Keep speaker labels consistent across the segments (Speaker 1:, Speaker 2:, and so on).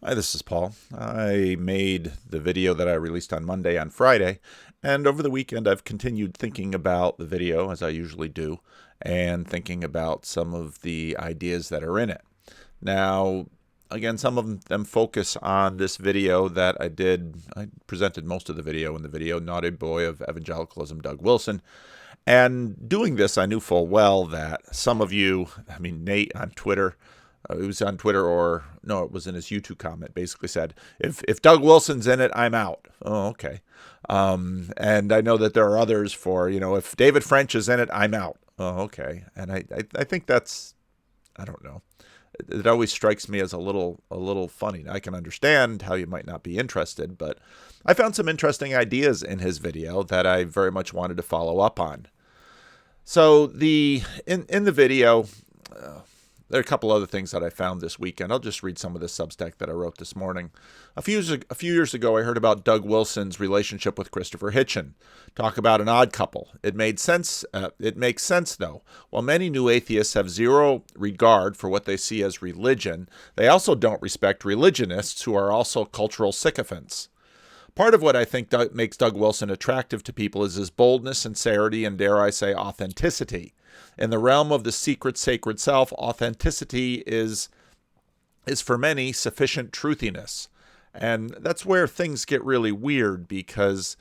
Speaker 1: Hi, this is Paul. I made the video that I released on Monday on Friday, and over the weekend I've continued thinking about the video, as I usually do, and thinking about some of the ideas that are in it. Now, again, some of them focus on this video that I did. I presented most of the video in the video, Naughty Boy of Evangelicalism, Doug Wilson. And doing this, I knew full well that some of you, Nate on Twitter, it was on Twitter, or no, it was in his YouTube comment, basically said, if Doug Wilson's in it, I'm out. Oh, okay. And I know that there are others for, if David French is in it, I'm out. Oh, okay. And I think that's, I don't know. It always strikes me as a little funny. I can understand how you might not be interested, but I found some interesting ideas in his video that I very much wanted to follow up on. So in the video, there are a couple other things that I found this weekend. I'll just read some of the Substack that I wrote this morning. A few years ago, I heard about Doug Wilson's relationship with Christopher Hitchin. Talk about an odd couple. It made sense. It makes sense, though. While many new atheists have zero regard for what they see as religion, they also don't respect religionists who are also cultural sycophants. Part of what I think makes Doug Wilson attractive to people is his boldness, sincerity, and dare I say authenticity. In the realm of the secret sacred self, authenticity is for many sufficient truthiness. And that's where things get really weird, because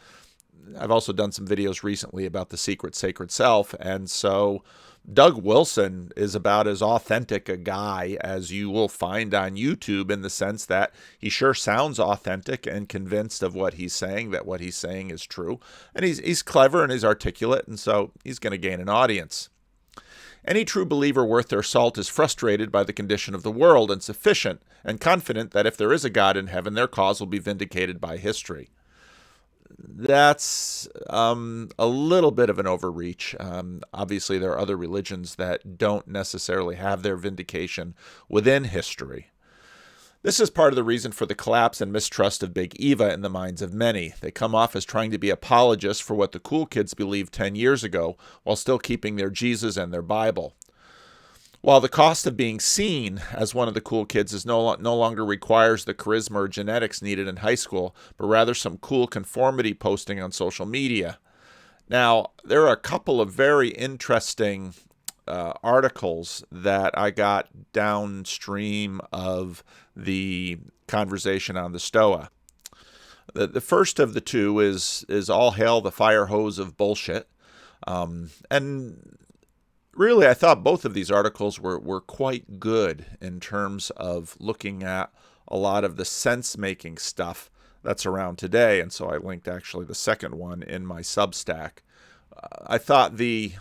Speaker 1: I've also done some videos recently about the secret sacred self, and so Doug Wilson is about as authentic a guy as you will find on YouTube, in the sense that he sure sounds authentic and convinced of what he's saying, that what he's saying is true. And he's clever and he's articulate, and so he's going to gain an audience. Any true believer worth their salt is frustrated by the condition of the world and sufficient and confident that if there is a God in heaven, their cause will be vindicated by history. That's a little bit of an overreach. Obviously, there are other religions that don't necessarily have their vindication within history. This is part of the reason for the collapse and mistrust of Big Eva in the minds of many. They come off as trying to be apologists for what the cool kids believed 10 years ago, while still keeping their Jesus and their Bible. While the cost of being seen as one of the cool kids is no longer requires the charisma or genetics needed in high school, but rather some cool conformity posting on social media. Now, there are a couple of very interesting articles that I got downstream of the conversation on the Stoa. The first of the two is all hail the fire hose of bullshit. And really, I thought both of these articles were quite good in terms of looking at a lot of the sense-making stuff that's around today. And so I linked actually the second one in my Substack. I thought the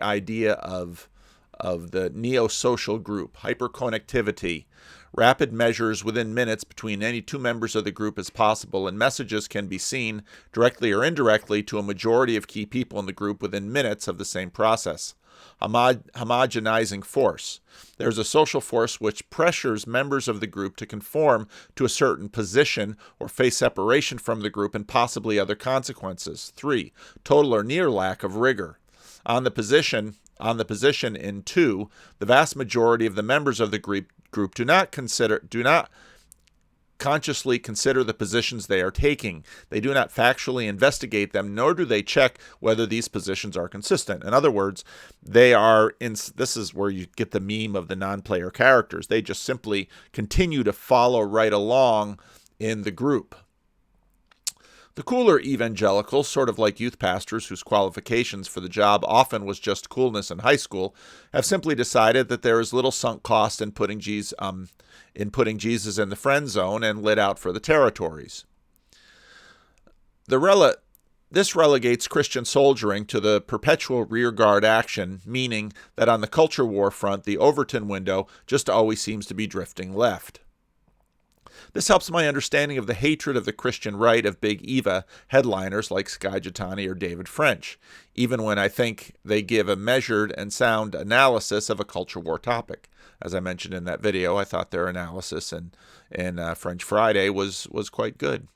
Speaker 1: idea of the neo-social group, hyperconnectivity, rapid measures within minutes between any two members of the group as possible, and messages can be seen directly or indirectly to a majority of key people in the group within minutes of the same process. Homogenizing force. There's a social force which pressures members of the group to conform to a certain position or face separation from the group and possibly other consequences. 3. Total or near lack of rigor. On the position in 2, the vast majority of the members of the group do not consciously consider the positions they are taking. They do not factually investigate them, nor do they check whether these positions are consistent. In other words, this is where you get the meme of the non-player characters. They just simply continue to follow right along in the group. The cooler evangelicals, sort of like youth pastors whose qualifications for the job often was just coolness in high school, have simply decided that there is little sunk cost in putting Jesus in the friend zone and lit out for the territories. This relegates Christian soldiering to the perpetual rearguard action, meaning that on the culture war front, the Overton window just always seems to be drifting left. This helps my understanding of the hatred of the Christian right of Big Eva headliners like Skye Jethani or David French, even when I think they give a measured and sound analysis of a culture war topic. As I mentioned in that video, I thought their analysis in French Friday was quite good.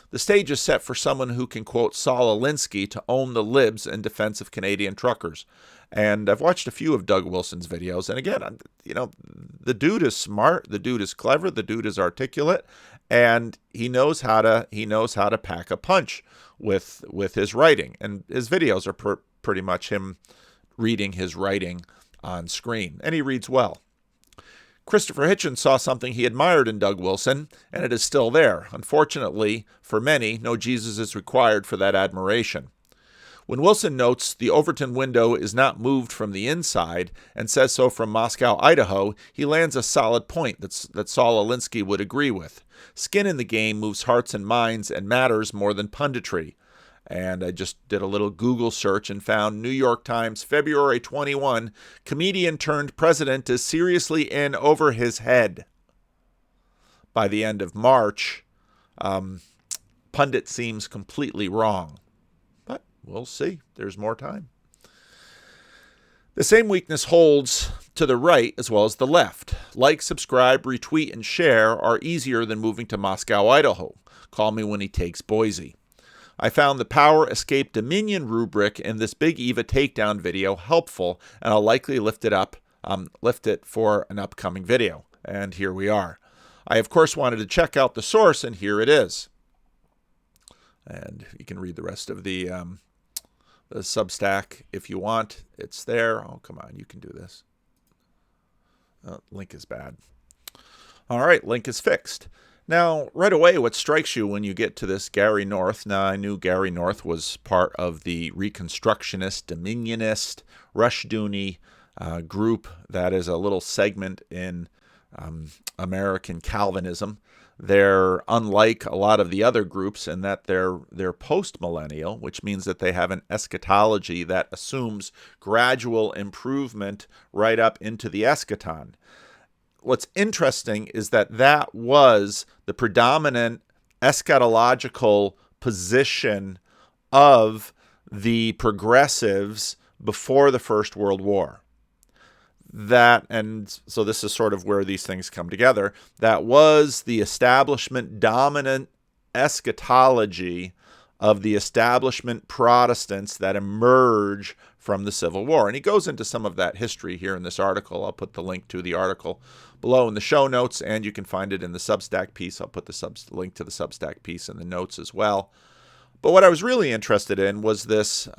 Speaker 1: The stage is set for someone who can quote Saul Alinsky to own the libs in defense of Canadian truckers. And I've watched a few of Doug Wilson's videos, and again, the dude is smart, the dude is clever, the dude is articulate, and he knows how to pack a punch with his writing. And his videos are pretty much him reading his writing on screen, and he reads well. Christopher Hitchens saw something he admired in Doug Wilson, and it is still there. Unfortunately, for many, no Jesus is required for that admiration. When Wilson notes the Overton window is not moved from the inside and says so from Moscow, Idaho, he lands a solid point that Saul Alinsky would agree with. Skin in the game moves hearts and minds and matters more than punditry. And I just did a little Google search and found New York Times, February 21, comedian turned president is seriously in over his head. By the end of March, pundit seems completely wrong. But we'll see. There's more time. The same weakness holds to the right as well as the left. Like, subscribe, retweet, and share are easier than moving to Moscow, Idaho. Call me when he takes Boise. I found the Power Escape Dominion rubric in this Big Eva takedown video helpful, and I'll likely lift it for an upcoming video. And here we are. I, of course, wanted to check out the source, and here it is. And you can read the rest of the Substack if you want. It's there. Oh, come on, you can do this. Link is bad. All right, link is fixed. Now, right away, what strikes you when you get to this Gary North, now I knew Gary North was part of the re-constructionist, dominionist, Rushdoony group that is a little segment in American Calvinism. They're unlike a lot of the other groups in that they're post-millennial, which means that they have an eschatology that assumes gradual improvement right up into the eschaton. What's interesting is that was the predominant eschatological position of the progressives before the First World War. And so this is sort of where these things come together. That was the establishment dominant eschatology of the establishment Protestants that emerge from the Civil War. And he goes into some of that history here in this article. I'll put the link to the article below in the show notes, and you can find it in the Substack piece. I'll put the link to the Substack piece in the notes as well. But what I was really interested in was this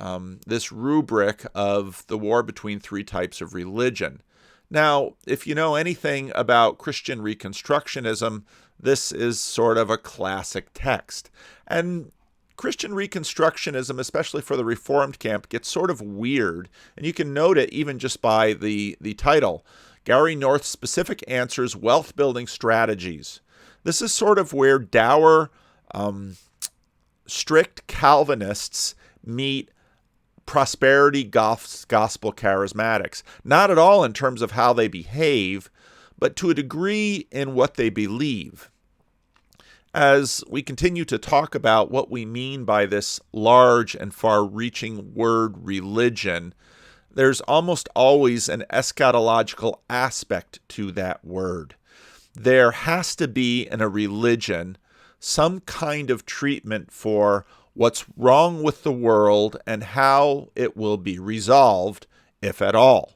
Speaker 1: rubric of the war between three types of religion. Now, if you know anything about Christian Reconstructionism, this is sort of a classic text. And Christian Reconstructionism, especially for the Reformed camp, gets sort of weird. And you can note it even just by the title, Gary North's Specific Answers, Wealth-Building Strategies. This is sort of where dour, strict Calvinists meet prosperity gospel charismatics. Not at all in terms of how they behave, but to a degree in what they believe. As we continue to talk about what we mean by this large and far-reaching word religion, there's almost always an eschatological aspect to that word. There has to be in a religion some kind of treatment for what's wrong with the world and how it will be resolved, if at all.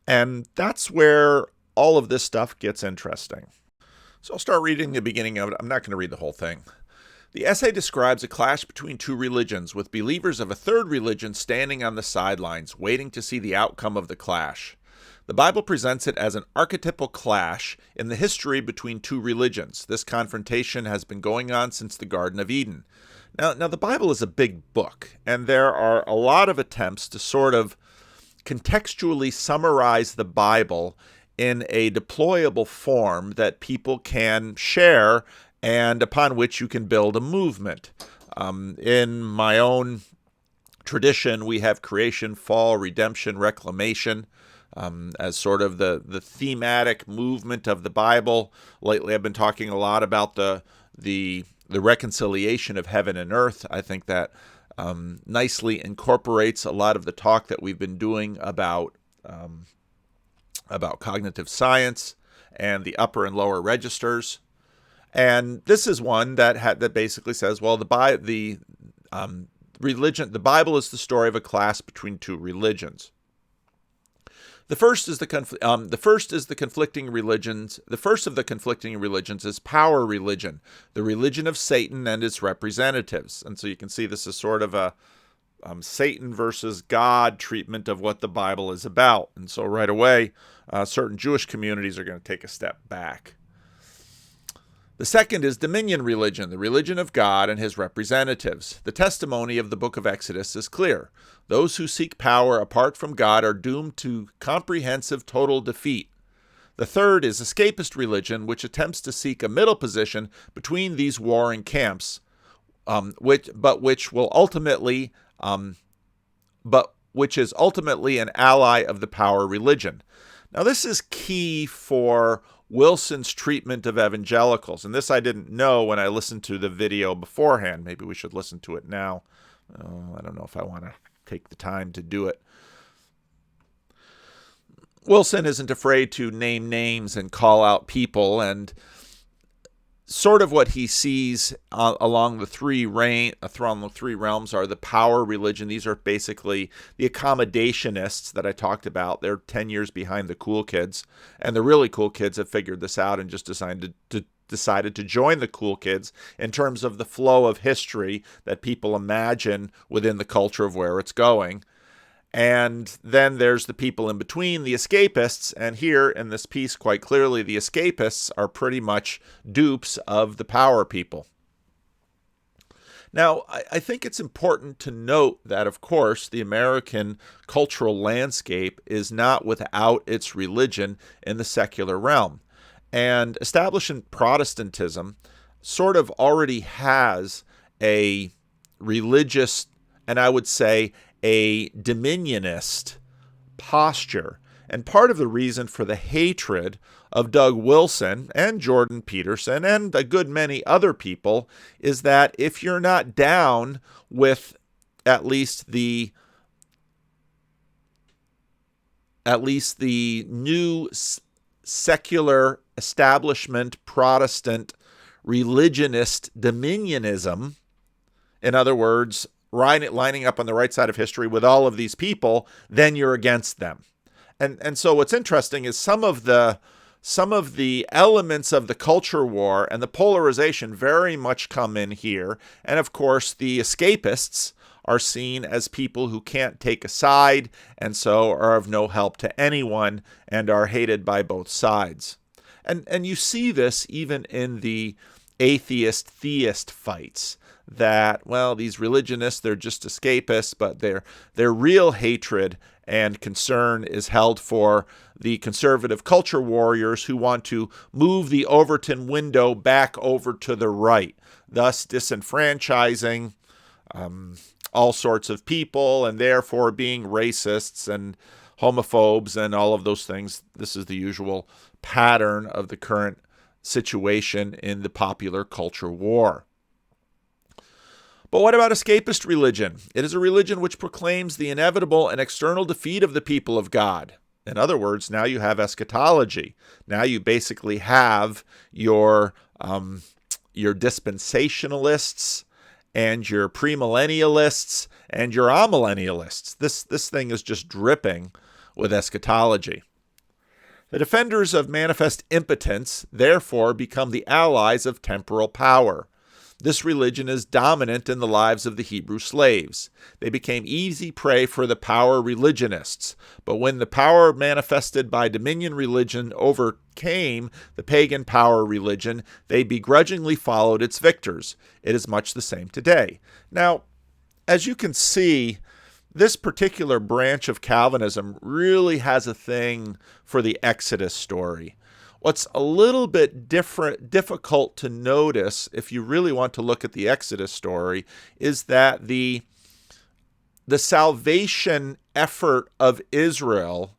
Speaker 1: And that's where all of this stuff gets interesting. So I'll start reading the beginning of it. I'm not going to read the whole thing. The essay describes a clash between two religions, with believers of a third religion standing on the sidelines, waiting to see the outcome of the clash. The Bible presents it as an archetypal clash in the history between two religions. This confrontation has been going on since the Garden of Eden. Now the Bible is a big book, and there are a lot of attempts to sort of contextually summarize the Bible in a deployable form that people can share and upon which you can build a movement. In my own tradition, we have creation, fall, redemption, reclamation as sort of the thematic movement of the Bible. Lately, I've been talking a lot about the reconciliation of heaven and earth. I think that nicely incorporates a lot of the talk that we've been doing about cognitive science and the upper and lower registers. And this is one that basically says, well, the Bible is the story of a clash between two religions. The first of the conflicting religions is power religion, the religion of Satan and its representatives. And so you can see this is sort of a Satan versus God treatment of what the Bible is about. And so right away, certain Jewish communities are going to take a step back. The second is dominion religion, the religion of God and his representatives. The testimony of the book of Exodus is clear. Those who seek power apart from God are doomed to comprehensive total defeat. The third is escapist religion, which attempts to seek a middle position between these warring camps, which is ultimately an ally of the power religion. Now, this is key for Wilson's treatment of evangelicals. And this I didn't know when I listened to the video beforehand. Maybe we should listen to it now. I don't know if I want to take the time to do it. Wilson isn't afraid to name names and call out people, and sort of what he sees along the three realms are the power religion. These are basically the accommodationists that I talked about. They're 10 years behind the cool kids, and the really cool kids have figured this out and just decided to join the cool kids in terms of the flow of history that people imagine within the culture of where it's going. And then there's the people in between, the escapists, and here in this piece, quite clearly, the escapists are pretty much dupes of the power people. Now, I think it's important to note that, of course, the American cultural landscape is not without its religion in the secular realm. And establishment Protestantism sort of already has a religious, and I would say, a dominionist posture. And part of the reason for the hatred of Doug Wilson and Jordan Peterson and a good many other people is that if you're not down with at least the new secular establishment Protestant religionist dominionism, in other words, lining up on the right side of history with all of these people, then you're against them. And so what's interesting is some of the elements of the culture war and the polarization very much come in here. And of course, the escapists are seen as people who can't take a side and so are of no help to anyone and are hated by both sides. And you see this even in the atheist-theist fights. That, well, these religionists, they're just escapists, but their real hatred and concern is held for the conservative culture warriors who want to move the Overton window back over to the right, thus disenfranchising all sorts of people and therefore being racists and homophobes and all of those things. This is the usual pattern of the current situation in the popular culture war. But what about escapist religion? It is a religion which proclaims the inevitable and external defeat of the people of God. In other words, now you have eschatology. Now you basically have your dispensationalists and your premillennialists and your amillennialists. This thing is just dripping with eschatology. The defenders of manifest impotence, therefore, become the allies of temporal power. This religion is dominant in the lives of the Hebrew slaves. They became easy prey for the power religionists, but when the power manifested by dominion religion overcame the pagan power religion, they begrudgingly followed its victors. It is much the same today. Now, as you can see, this particular branch of Calvinism really has a thing for the Exodus story. What's a little bit difficult to notice if you really want to look at the Exodus story is that the salvation effort of Israel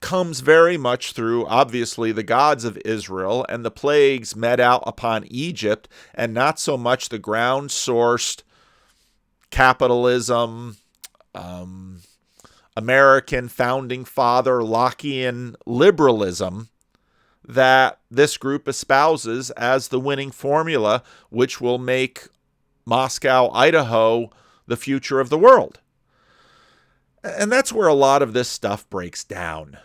Speaker 1: comes very much through, obviously, the gods of Israel and the plagues met out upon Egypt, and not so much the ground-sourced capitalism, American founding father Lockean liberalism that this group espouses as the winning formula, which will make Moscow, Idaho, the future of the world. And that's where a lot of this stuff breaks down,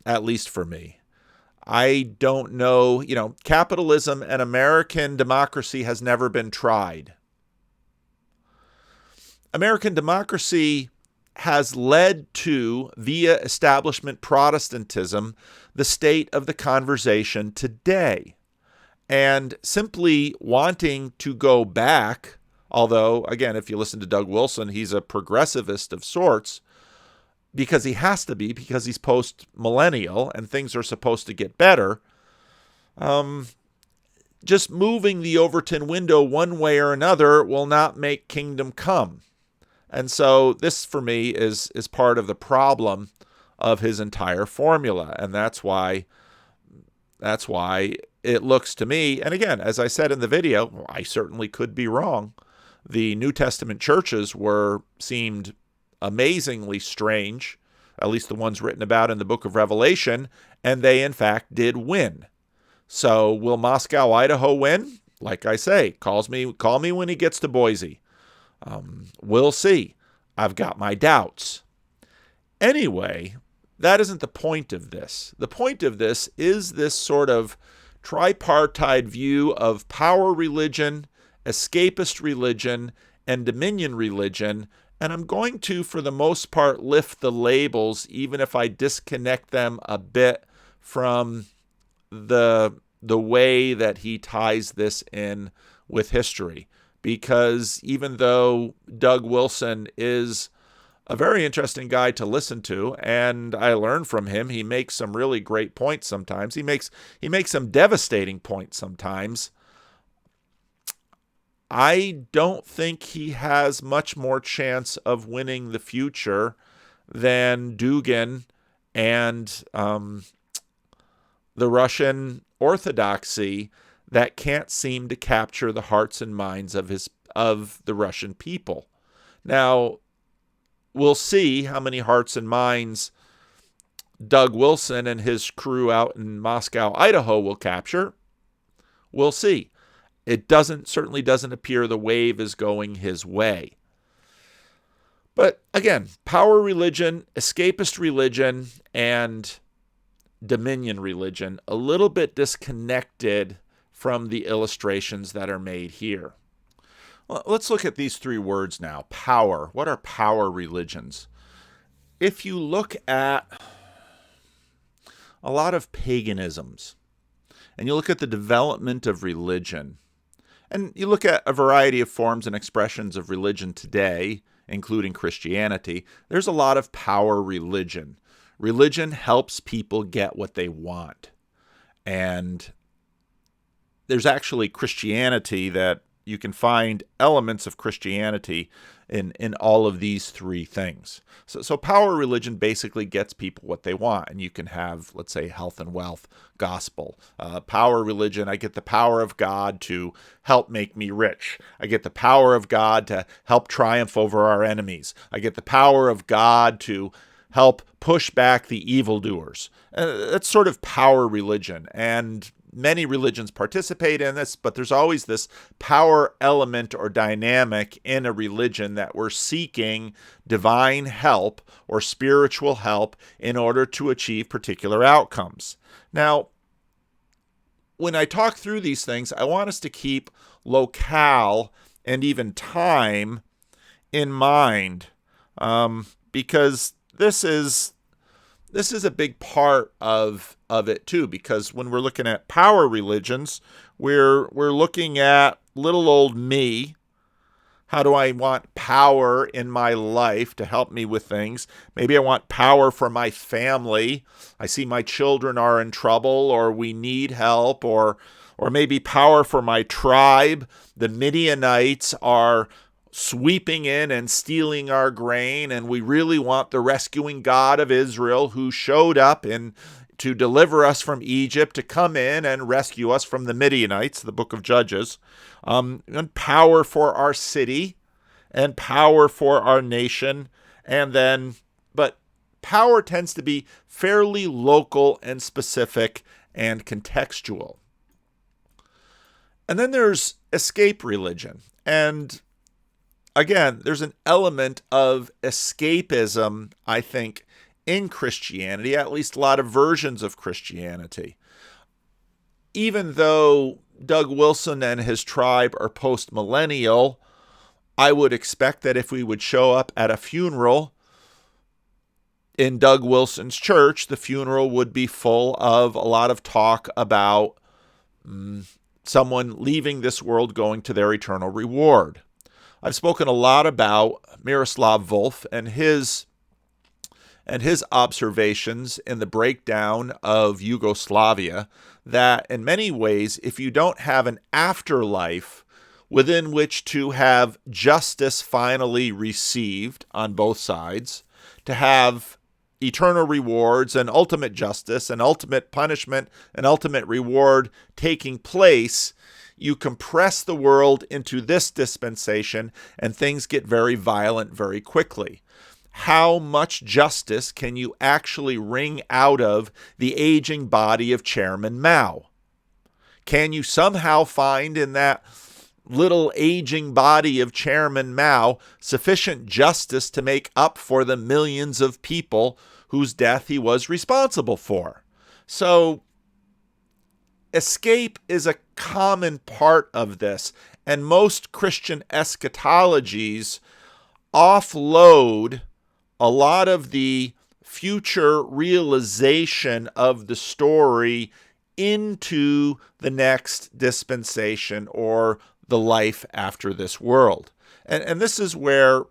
Speaker 1: at least for me. I don't know, capitalism and American democracy has never been tried. American democracy has led to, via establishment Protestantism, the state of the conversation today. And simply wanting to go back, although, again, if you listen to Doug Wilson, he's a progressivist of sorts, because he has to be, because he's post-millennial and things are supposed to get better. Just moving the Overton window one way or another will not make kingdom come. And so this, for me, is part of the problem of his entire formula. And that's why it looks to me, and again, as I said in the video, I certainly could be wrong. The New Testament churches seemed amazingly strange, at least the ones written about in the book of Revelation, and they in fact did win. So will Moscow, Idaho win? Like I say, call me when he gets to Boise. We'll see. I've got my doubts. Anyway, that isn't the point of this. The point of this is this sort of tripartite view of power religion, escapist religion, and dominion religion. And I'm going to, for the most part, lift the labels, even if I disconnect them a bit from the way that he ties this in with history. Because even though Doug Wilson is a very interesting guy to listen to, and I learn from him, he makes some really great points sometimes. He makes some devastating points sometimes. I don't think he has much more chance of winning the future than Dugin and the Russian Orthodoxy that can't seem to capture the hearts and minds of the Russian people. Now, we'll see how many hearts and minds Doug Wilson and his crew out in Moscow, Idaho will capture. We'll see. It certainly doesn't appear the wave is going his way. But again, power religion, escapist religion, and dominion religion, a little bit disconnected from the illustrations that are made here. Well, let's look at these three words now. Power. What are power religions? If you look at a lot of paganisms, and you look at the development of religion, and you look at a variety of forms and expressions of religion today, including Christianity, there's a lot of power religion. Religion helps people get what they want. And there's actually Christianity that you can find elements of Christianity in all of these three things. So power religion basically gets people what they want. And you can have, let's say, health and wealth gospel. Power religion, I get the power of God to help make me rich. I get the power of God to help triumph over our enemies. I get the power of God to help push back the evildoers. That's sort of power religion. And many religions participate in this, but there's always this power element or dynamic in a religion that we're seeking divine help or spiritual help in order to achieve particular outcomes. Now, when I talk through these things, I want us to keep locale and even time in mind, because this is a big part of it too, because when we're looking at power religions, we're looking at little old me. How do I want power in my life to help me with things? Maybe I want power for my family. I see my children are in trouble, or we need help, or maybe power for my tribe. The Midianites are sweeping in and stealing our grain, and we really want the rescuing God of Israel, who showed up to deliver us from Egypt, to come in and rescue us from the Midianites, the book of Judges, and power for our city, and power for our nation, but power tends to be fairly local and specific and contextual. And then there's escape religion. And again, there's an element of escapism, I think, in Christianity, at least a lot of versions of Christianity. Even though Doug Wilson and his tribe are post-millennial, I would expect that if we would show up at a funeral in Doug Wilson's church, the funeral would be full of a lot of talk about someone leaving this world going to their eternal reward. I've spoken a lot about Miroslav Volf and his observations in the breakdown of Yugoslavia, that in many ways, if you don't have an afterlife within which to have justice finally received on both sides, to have eternal rewards and ultimate justice and ultimate punishment and ultimate reward taking place, you compress the world into this dispensation and things get very violent very quickly. How much justice can you actually wring out of the aging body of Chairman Mao? Can you somehow find in that little aging body of Chairman Mao sufficient justice to make up for the millions of people whose death he was responsible for? So escape is a common part of this, and most Christian eschatologies offload a lot of the future realization of the story into the next dispensation or the life after this world. And this is where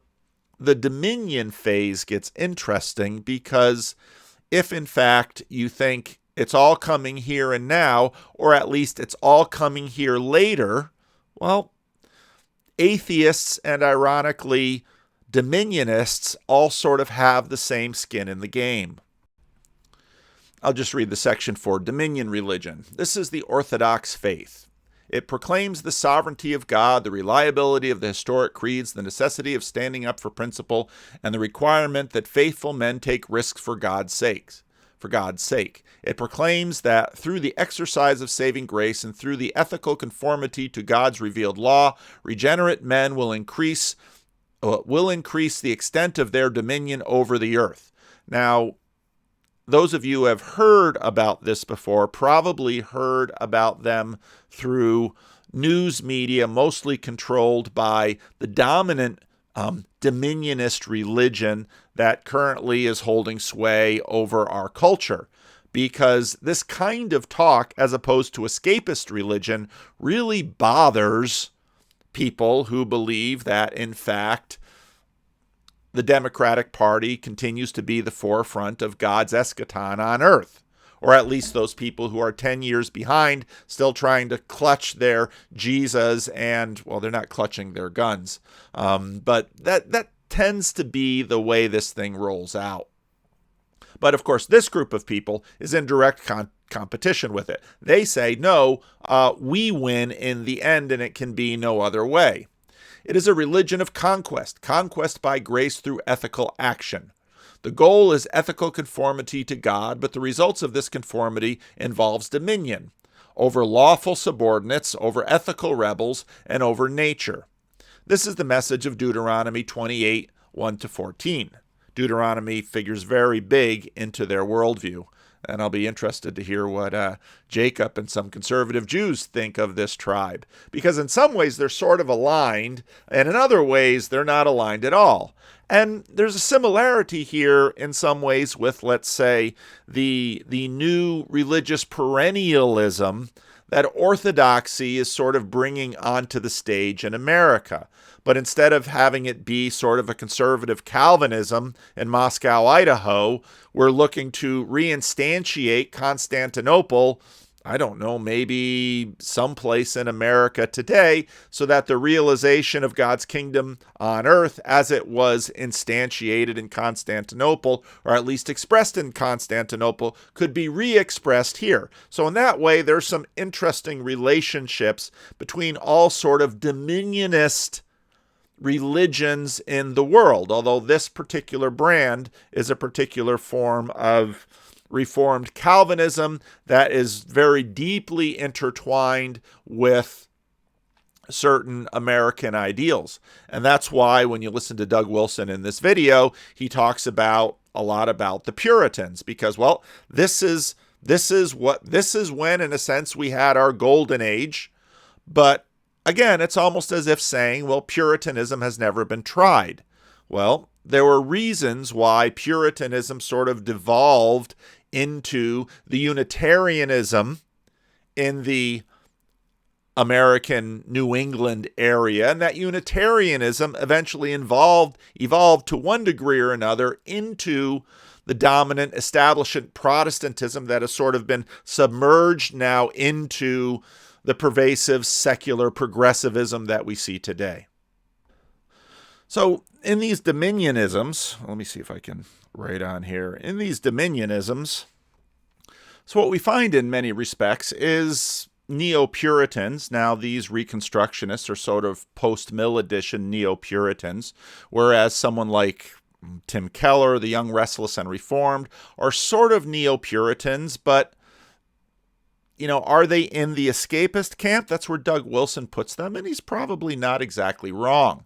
Speaker 1: the dominion phase gets interesting, because if in fact you think it's all coming here and now, or at least it's all coming here later, well, atheists and ironically dominionists all sort of have the same skin in the game. I'll just read the section for dominion religion. This is the Orthodox Faith. It proclaims the sovereignty of God, the reliability of the historic creeds, the necessity of standing up for principle, and the requirement that faithful men take risks for God's sake. It proclaims that through the exercise of saving grace and through the ethical conformity to God's revealed law, regenerate men will increase the extent of their dominion over the earth. Now, those of you who have heard about this before probably heard about them through news media, mostly controlled by the dominant dominionist religion that currently is holding sway over our culture. Because this kind of talk, as opposed to escapist religion, really bothers people who believe that, in fact, the Democratic Party continues to be the forefront of God's eschaton on earth. Or at least those people who are 10 years behind, still trying to clutch their Jesus and, well, they're not clutching their guns. But that tends to be the way this thing rolls out. But of course, this group of people is in direct competition with it. They say, no, we win in the end, and it can be no other way. It is a religion of conquest by grace through ethical action. The goal is ethical conformity to God, but the results of this conformity involves dominion over lawful subordinates, over ethical rebels, and over nature. This is the message of Deuteronomy 28, 1-14. Deuteronomy figures very big into their worldview, and I'll be interested to hear what Jacob and some conservative Jews think of this tribe, because in some ways they're sort of aligned, and in other ways they're not aligned at all. And there's a similarity here in some ways with, let's say, the new religious perennialism that orthodoxy is sort of bringing onto the stage in America. But instead of having it be sort of a conservative Calvinism in Moscow, Idaho, we're looking to reinstantiate Constantinople, I don't know, maybe someplace in America today, so that the realization of God's kingdom on earth as it was instantiated in Constantinople, or at least expressed in Constantinople, could be re-expressed here. So in that way, there's some interesting relationships between all sort of dominionist religions in the world, although this particular brand is a particular form of Reformed Calvinism that is very deeply intertwined with certain American ideals. And that's why when you listen to Doug Wilson in this video, he talks about a lot about the Puritans, because, well, this is when, in a sense, we had our golden age. But again, it's almost as if saying, well, Puritanism has never been tried. Well, there were reasons why Puritanism sort of devolved into the Unitarianism in the American New England area, and that Unitarianism eventually evolved to one degree or another into the dominant establishment Protestantism that has sort of been submerged now into the pervasive secular progressivism that we see today. So in these dominionisms, let me see if I can write on here. In these dominionisms, so what we find in many respects is Neo-Puritans. Now, these Reconstructionists are sort of post-Mill edition Neo-Puritans, whereas someone like Tim Keller, the Young, Restless, and Reformed, are sort of Neo-Puritans, but, you know, are they in the escapist camp? That's where Doug Wilson puts them, and he's probably not exactly wrong.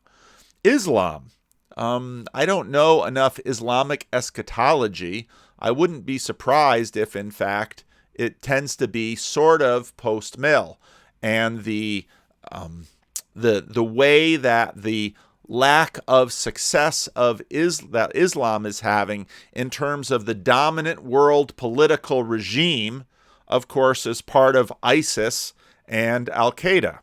Speaker 1: Islam. I don't know enough Islamic eschatology. I wouldn't be surprised if, in fact, it tends to be sort of post-Mill, and the way that the lack of success of that Islam is having in terms of the dominant world political regime, of course, is part of ISIS and Al-Qaeda.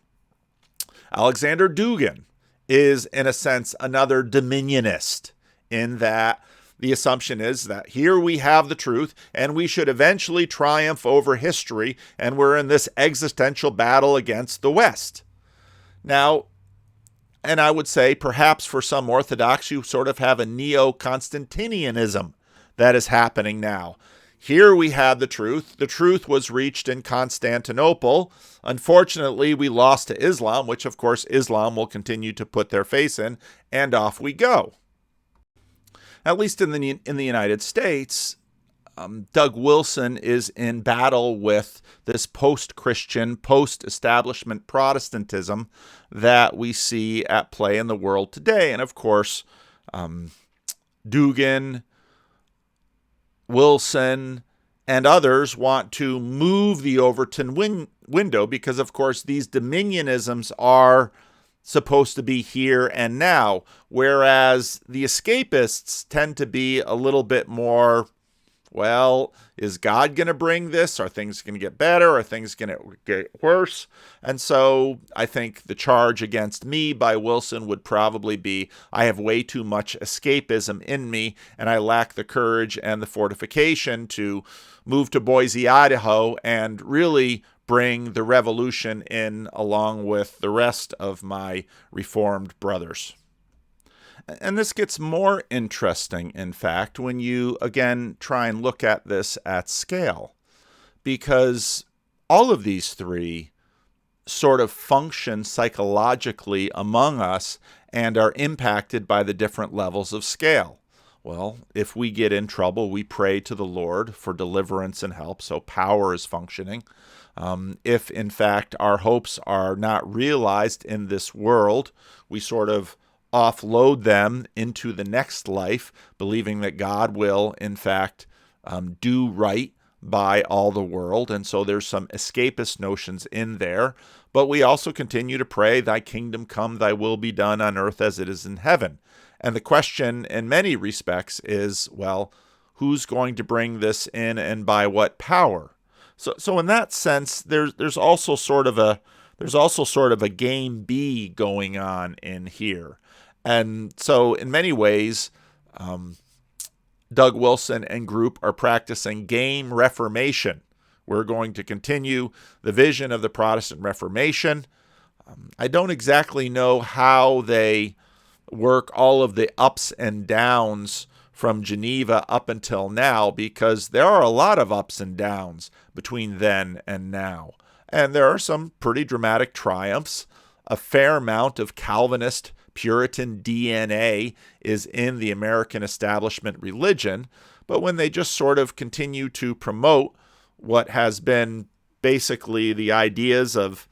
Speaker 1: Alexander Dugin is, in a sense, another dominionist, in that the assumption is that here we have the truth and we should eventually triumph over history, and we're in this existential battle against the West. Now, and I would say perhaps for some Orthodox, you sort of have a neo-Constantinianism that is happening now. Here we have the truth. The truth was reached in Constantinople. Unfortunately, we lost to Islam, which of course Islam will continue to put their face in, and off we go. At least in the United States, Doug Wilson is in battle with this post-Christian, post-establishment Protestantism that we see at play in the world today. And of course, Dugin, Wilson, and others want to move the Overton window because, of course, these dominionisms are supposed to be here and now, whereas the escapists tend to be a little bit more, well, is God going to bring this? Are things going to get better? Are things going to get worse? And so I think the charge against me by Wilson would probably be, I have way too much escapism in me, and I lack the courage and the fortification to move to Boise, Idaho, and really bring the revolution in along with the rest of my Reformed brothers. And this gets more interesting, in fact, when you, again, try and look at this at scale, because all of these three sort of function psychologically among us and are impacted by the different levels of scale. Well, if we get in trouble, we pray to the Lord for deliverance and help, so power is functioning. If, in fact, our hopes are not realized in this world, we sort of offload them into the next life, believing that God will, in fact, do right by all the world. And so there's some escapist notions in there. But we also continue to pray, thy kingdom come, thy will be done on earth as it is in heaven. And the question in many respects is, well, who's going to bring this in and by what power? So in that sense, there's also sort of a game B going on in here. And so in many ways, Doug Wilson and group are practicing game reformation. We're going to continue the vision of the Protestant Reformation. I don't exactly know how they work all of the ups and downs from Geneva up until now, because there are a lot of ups and downs between then and now. And there are some pretty dramatic triumphs. A fair amount of Calvinist Puritan DNA is in the American establishment religion, but when they just sort of continue to promote what has been basically the ideas of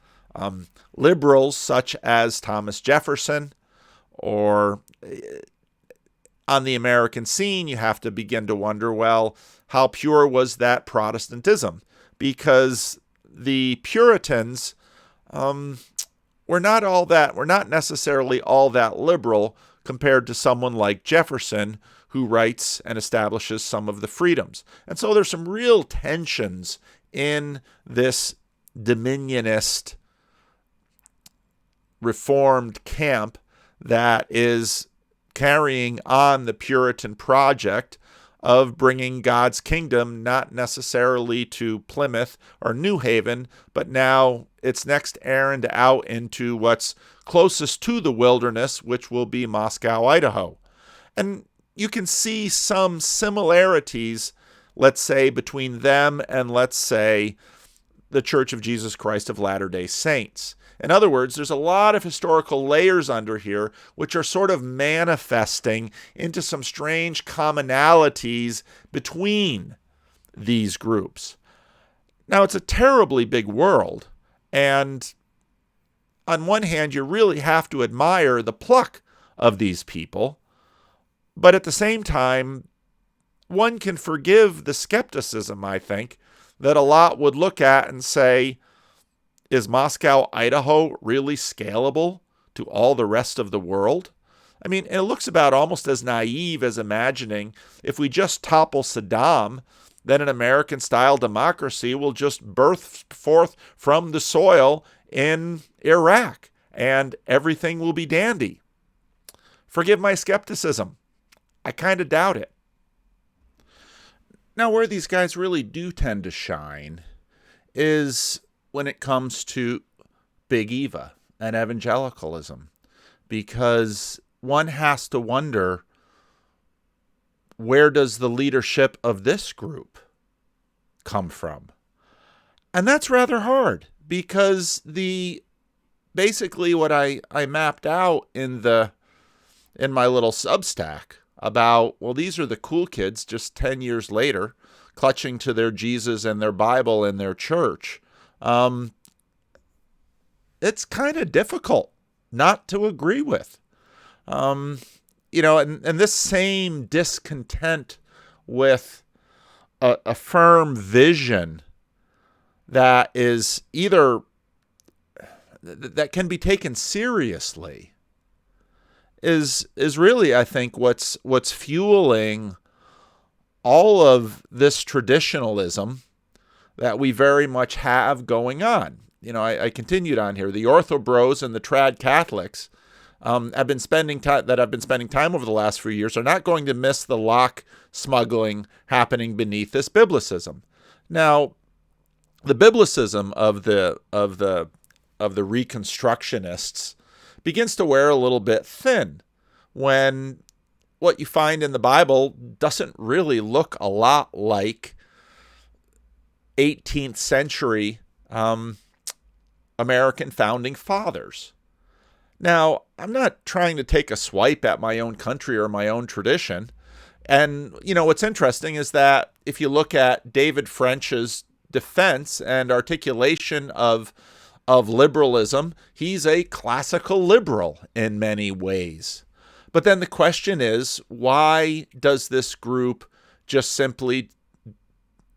Speaker 1: liberals such as Thomas Jefferson, or on the American scene, you have to begin to wonder, well, how pure was that Protestantism? Because the Puritans were not necessarily all that liberal compared to someone like Jefferson, who writes and establishes some of the freedoms. And so there's some real tensions in this dominionist reformed camp that is carrying on the Puritan project of bringing God's kingdom not necessarily to Plymouth or New Haven, but now its next errand out into what's closest to the wilderness, which will be Moscow, Idaho. And you can see some similarities, let's say, between them and, let's say, the Church of Jesus Christ of Latter-day Saints. In other words, there's a lot of historical layers under here which are sort of manifesting into some strange commonalities between these groups. Now, it's a terribly big world, and on one hand, you really have to admire the pluck of these people, but at the same time, one can forgive the skepticism, I think, that a lot would look at and say, is Moscow, Idaho really scalable to all the rest of the world? I mean, it looks about almost as naive as imagining if we just topple Saddam, then an American-style democracy will just birth forth from the soil in Iraq, and everything will be dandy. Forgive my skepticism. I kind of doubt it. Now, where these guys really do tend to shine is when it comes to Big Eva and evangelicalism, because one has to wonder, where does the leadership of this group come from? And that's rather hard, because basically what I mapped out in my little Substack about, well, these are the cool kids just 10 years later, clutching to their Jesus and their Bible and their church. It's kind of difficult not to agree with. And this same discontent with a firm vision that is either that can be taken seriously is really, I think, what's fueling all of this traditionalism that we very much have going on. I continued on here. The Ortho-Bros and the Trad Catholics I've been spending time over the last few years are not going to miss the lock smuggling happening beneath this biblicism. Now, the biblicism of the re-constructionists begins to wear a little bit thin when what you find in the Bible doesn't really look a lot like 18th century American founding fathers. Now, I'm not trying to take a swipe at my own country or my own tradition. And, what's interesting is that if you look at David French's defense and articulation of liberalism, he's a classical liberal in many ways. But then the question is, why does this group just simply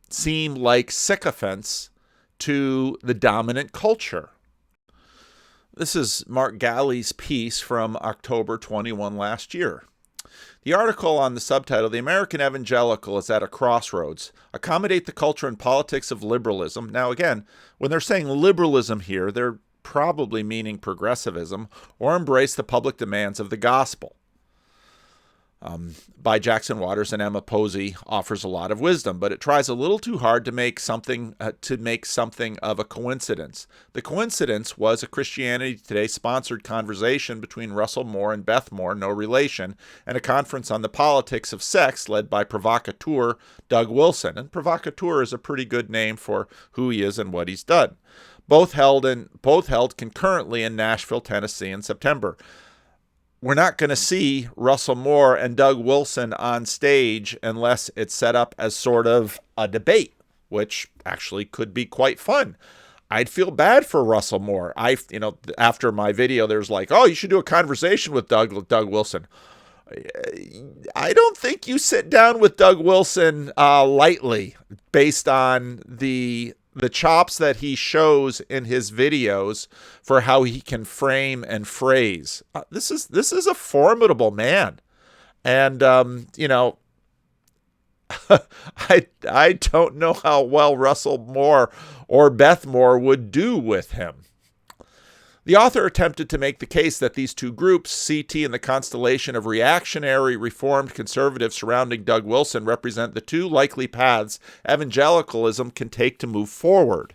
Speaker 1: seem like sycophants to the dominant culture? This is Mark Galli's piece from October 21 last year. The article on the subtitle, "The American Evangelical is at a Crossroads. Accommodate the culture and politics of liberalism." Now again, when they're saying liberalism here, they're probably meaning progressivism, or embrace the public demands of the gospel. By Jackson Waters and Emma Posey offers a lot of wisdom, but it tries a little too hard to make something of a coincidence. The coincidence was a Christianity Today sponsored conversation between Russell Moore and Beth Moore, no relation, and a conference on the politics of sex led by provocateur Doug Wilson. And provocateur is a pretty good name for who he is and what he's done. Both held concurrently in Nashville, Tennessee in September. we're not going to see Russell Moore and Doug Wilson on stage unless it's set up as sort of a debate, which actually could be quite fun. I'd feel bad for Russell Moore. After my video, there's like, oh, you should do a conversation with Doug Wilson. I don't think you sit down with Doug Wilson lightly based on the chops that he shows in his videos for how he can frame and phrase. This is a formidable man. And, I don't know how well Russell Moore or Beth Moore would do with him. The author attempted to make the case that these two groups, CT and the constellation of reactionary Reformed conservatives surrounding Doug Wilson, represent the two likely paths evangelicalism can take to move forward.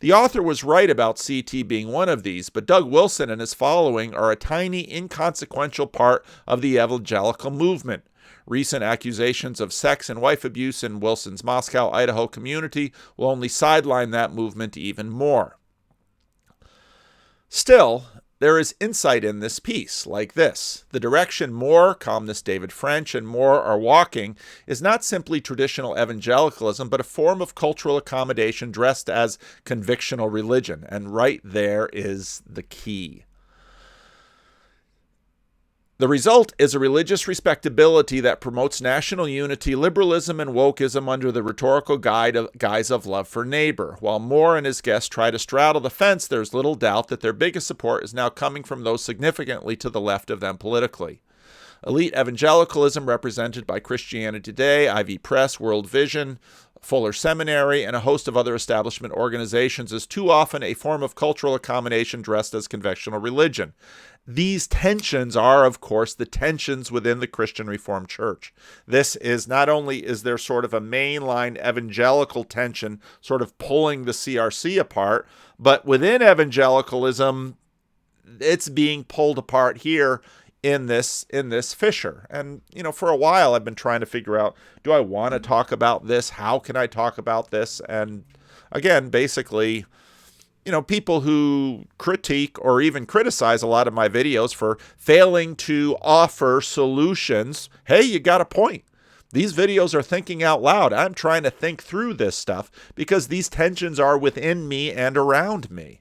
Speaker 1: The author was right about CT being one of these, but Doug Wilson and his following are a tiny, inconsequential part of the evangelical movement. Recent accusations of sex and wife abuse in Wilson's Moscow, Idaho community will only sideline that movement even more. Still, there is insight in this piece, like this. The direction Moore, columnist David French, and Moore are walking is not simply traditional evangelicalism, but a form of cultural accommodation dressed as convictional religion. And right there is the key. The result is a religious respectability that promotes national unity, liberalism, and wokeism under the rhetorical guise of love for neighbor. While Moore and his guests try to straddle the fence, there's little doubt that their biggest support is now coming from those significantly to the left of them politically. Elite evangelicalism, represented by Christianity Today, Ivy Press, World Vision, Fuller Seminary, and a host of other establishment organizations, is too often a form of cultural accommodation dressed as conventional religion. These tensions are, of course, the tensions within the Christian Reformed Church. This is not only is there sort of a mainline evangelical tension sort of pulling the CRC apart, but within evangelicalism, it's being pulled apart here in this fissure. And, for a while I've been trying to figure out, do I want to talk about this? How can I talk about this? And again, basically, people who critique or even criticize a lot of my videos for failing to offer solutions. Hey, you got a point. These videos are thinking out loud. I'm trying to think through this stuff because these tensions are within me and around me.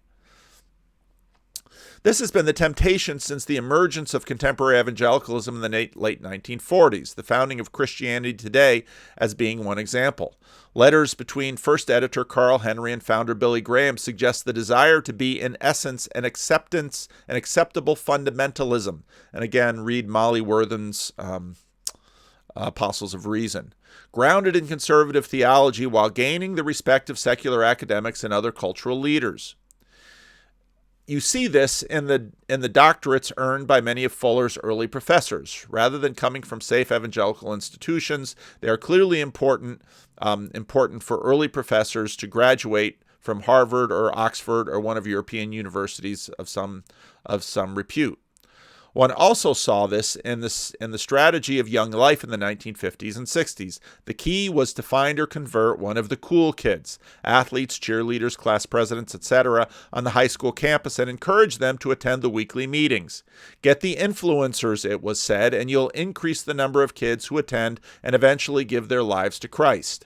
Speaker 1: This has been the temptation since the emergence of contemporary evangelicalism in the late 1940s, the founding of Christianity Today as being one example. Letters between first editor Carl Henry and founder Billy Graham suggest the desire to be, in essence, an acceptable fundamentalism. And again, read Molly Worthen's Apostles of Reason. Grounded in conservative theology while gaining the respect of secular academics and other cultural leaders. You see this in the doctorates earned by many of Fuller's early professors. Rather than coming from safe evangelical institutions, they are clearly important for early professors to graduate from Harvard or Oxford or one of European universities of some repute. One also saw this in the strategy of Young Life in the 1950s and 60s. The key was to find or convert one of the cool kids, athletes, cheerleaders, class presidents, etc., on the high school campus and encourage them to attend the weekly meetings. Get the influencers, it was said, and you'll increase the number of kids who attend and eventually give their lives to Christ.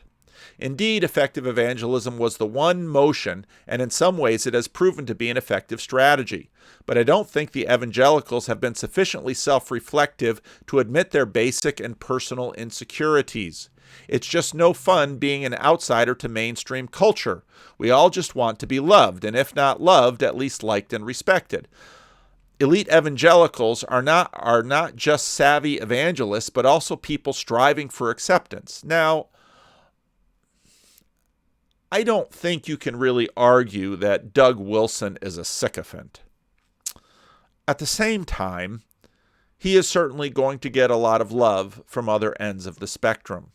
Speaker 1: Indeed, effective evangelism was the one motion, and in some ways it has proven to be an effective strategy. But I don't think the evangelicals have been sufficiently self-reflective to admit their basic and personal insecurities. It's just no fun being an outsider to mainstream culture. We all just want to be loved, and if not loved, at least liked and respected. Elite evangelicals are not just savvy evangelists, but also people striving for acceptance. Now, I don't think you can really argue that Doug Wilson is a sycophant. At the same time, he is certainly going to get a lot of love from other ends of the spectrum.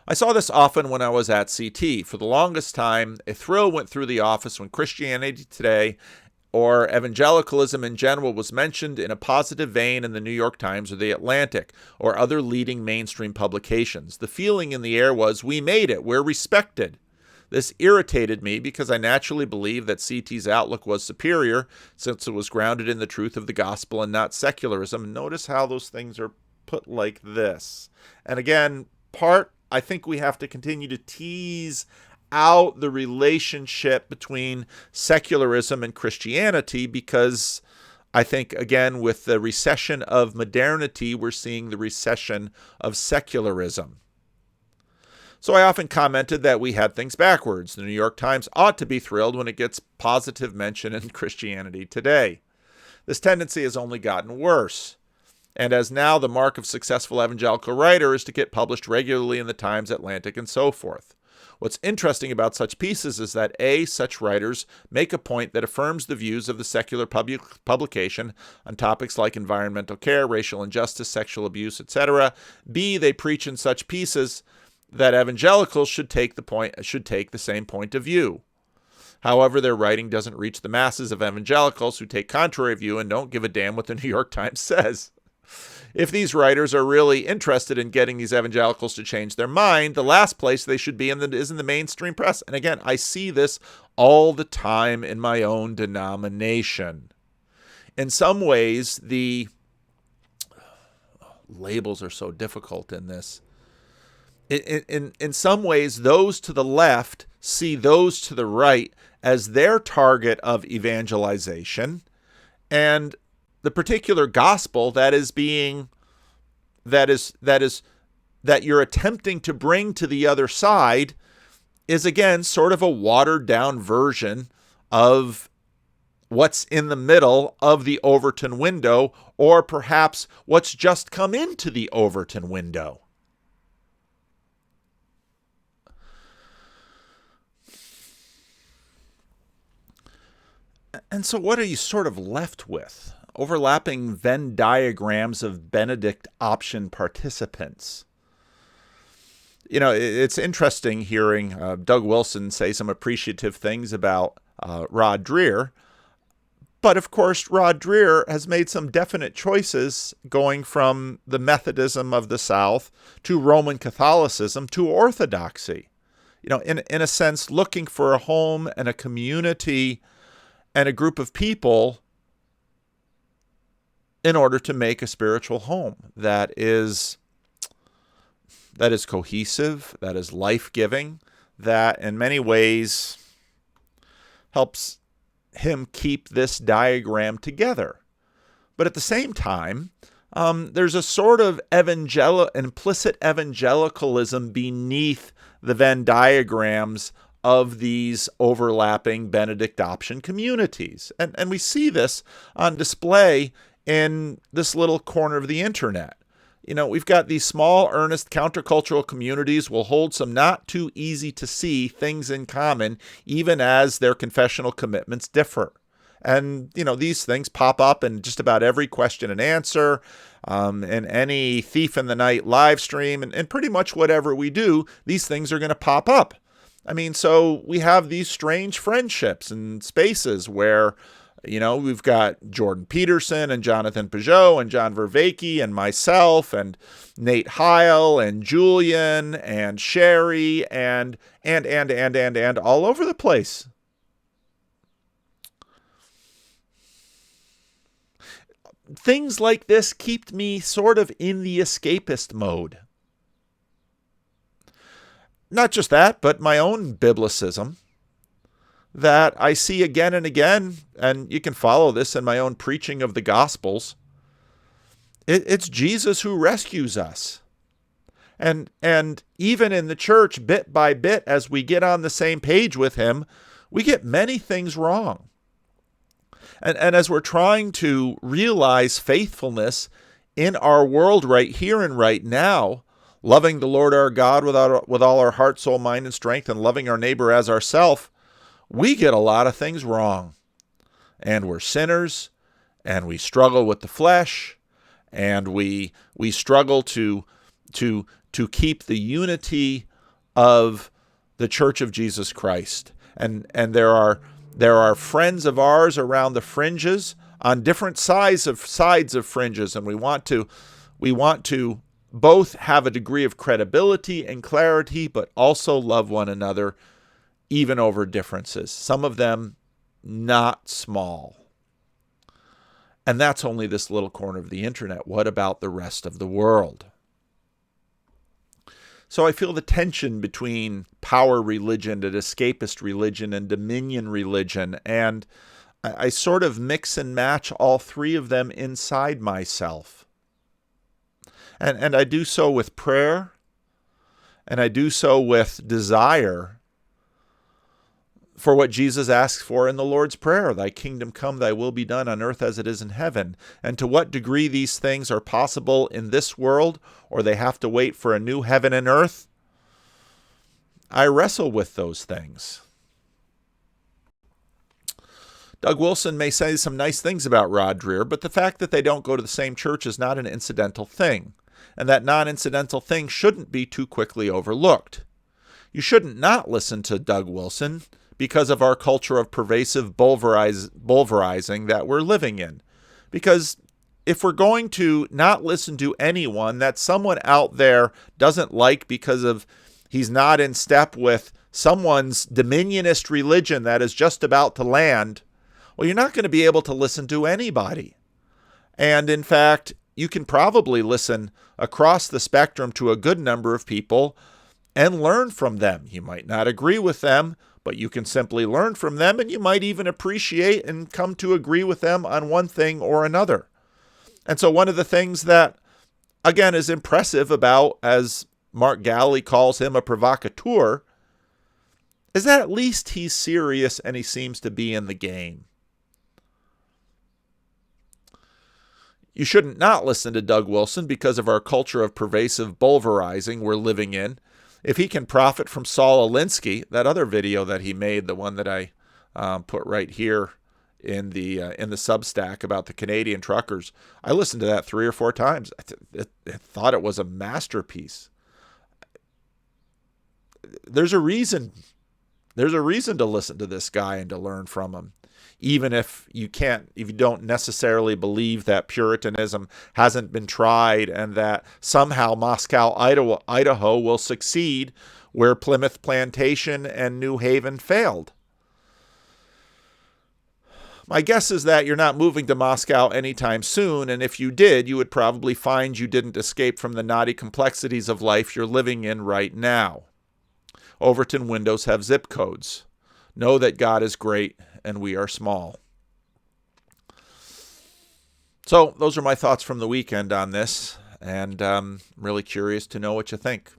Speaker 1: I saw this often when I was at CT. For the longest time, a thrill went through the office when Christianity Today or evangelicalism in general was mentioned in a positive vein in the New York Times or the Atlantic or other leading mainstream publications. The feeling in the air was, we made it, we're respected. This irritated me because I naturally believed that CT's outlook was superior since it was grounded in the truth of the gospel and not secularism. Notice how those things are put like this. And again, I think we have to continue to tease out the relationship between secularism and Christianity, because I think, again, with the recession of modernity, we're seeing the recession of secularism. So I often commented that we had things backwards. The New York Times ought to be thrilled when it gets positive mention in Christianity Today. This tendency has only gotten worse, and as now the mark of successful evangelical writer is to get published regularly in the Times, Atlantic, and so forth. What's interesting about such pieces is that A, such writers make a point that affirms the views of the secular publication on topics like environmental care, racial injustice, sexual abuse, etc. B, they preach in such pieces that evangelicals should take the same point of view. However, their writing doesn't reach the masses of evangelicals who take contrary view and don't give a damn what the New York Times says. If these writers are really interested in getting these evangelicals to change their mind, the last place they should be is in the mainstream press. And again, I see this all the time in my own denomination. In some ways, the labels are so difficult in this. In some ways, those to the left see those to the right as their target of evangelization, and the particular gospel that you're attempting to bring to the other side is, again, sort of a watered down version of what's in the middle of the Overton window, or perhaps what's just come into the Overton window. And so what are you sort of left with? Overlapping Venn diagrams of Benedict option participants. You know, it's interesting hearing Doug Wilson say some appreciative things about Rod Dreher. But of course, Rod Dreher has made some definite choices going from the Methodism of the South to Roman Catholicism to Orthodoxy. You know, in a sense, looking for a home and a community and a group of people in order to make a spiritual home that is cohesive, that is life-giving, that in many ways helps him keep this diagram together. But at the same time, there's a sort of implicit evangelicalism beneath the Venn diagrams of these overlapping Benedict option communities. And we see this on display in this little corner of the internet. You know, we've got these small, earnest, countercultural communities will hold some not too easy to see things in common, even as their confessional commitments differ. And, you know, these things pop up in just about every question and answer, in any Thief in the Night live stream, and pretty much whatever we do, these things are going to pop up. I mean, so we have these strange friendships and spaces where, you know, we've got Jordan Peterson and Jonathan Peugeot and John Vervaeke and myself and Nate Heil and Julian and Sherry and all over the place. Things like this keep me sort of in the escapist mode. Not just that, but my own biblicism that I see again and again, and you can follow this in my own preaching of the Gospels. It's Jesus who rescues us. And even in the church, bit by bit, as we get on the same page with him, we get many things wrong. And as we're trying to realize faithfulness in our world right here and right now, loving the Lord our God with all our heart, soul, mind, and strength, and loving our neighbor as ourselves, we get a lot of things wrong. And we're sinners, and we struggle with the flesh, and we struggle to keep the unity of the Church of Jesus Christ. And there are friends of ours around the fringes on different sides of fringes, and we want to both have a degree of credibility and clarity, but also love one another, even over differences, some of them not small. And that's only this little corner of the internet. What about the rest of the world? So I feel the tension between power religion and escapist religion and dominion religion, and I sort of mix and match all three of them inside myself. And I do so with prayer, and I do so with desire for what Jesus asks for in the Lord's Prayer, thy kingdom come, thy will be done on earth as it is in heaven. And to what degree these things are possible in this world, or they have to wait for a new heaven and earth, I wrestle with those things. Doug Wilson may say some nice things about Rod Dreher, but the fact that they don't go to the same church is not an incidental thing, and that non-incidental thing shouldn't be too quickly overlooked. You shouldn't not listen to Doug Wilson because of our culture of pervasive bulverizing that we're living in. Because if we're going to not listen to anyone that someone out there doesn't like because of he's not in step with someone's dominionist religion that is just about to land, well, you're not going to be able to listen to anybody. And in fact, you can probably listen across the spectrum to a good number of people and learn from them. You might not agree with them, but you can simply learn from them, and you might even appreciate and come to agree with them on one thing or another. And so one of the things that, again, is impressive about, as Mark Galley calls him, a provocateur, is that at least he's serious and he seems to be in the game. You shouldn't not listen to Doug Wilson because of our culture of pervasive bulverizing we're living in. If he can profit from Saul Alinsky, that other video that he made, the one that I put right here in the Substack about the Canadian truckers, I listened to that 3 or 4 times. I thought it was a masterpiece. There's a reason. There's a reason to listen to this guy and to learn from him. Even if you don't necessarily believe that Puritanism hasn't been tried and that somehow Moscow, Idaho will succeed where Plymouth Plantation and New Haven failed. My guess is that you're not moving to Moscow anytime soon, and if you did, you would probably find you didn't escape from the knotty complexities of life you're living in right now. Overton windows have zip codes. Know that God is great and we are small. So those are my thoughts from the weekend on this, and I'm really curious to know what you think.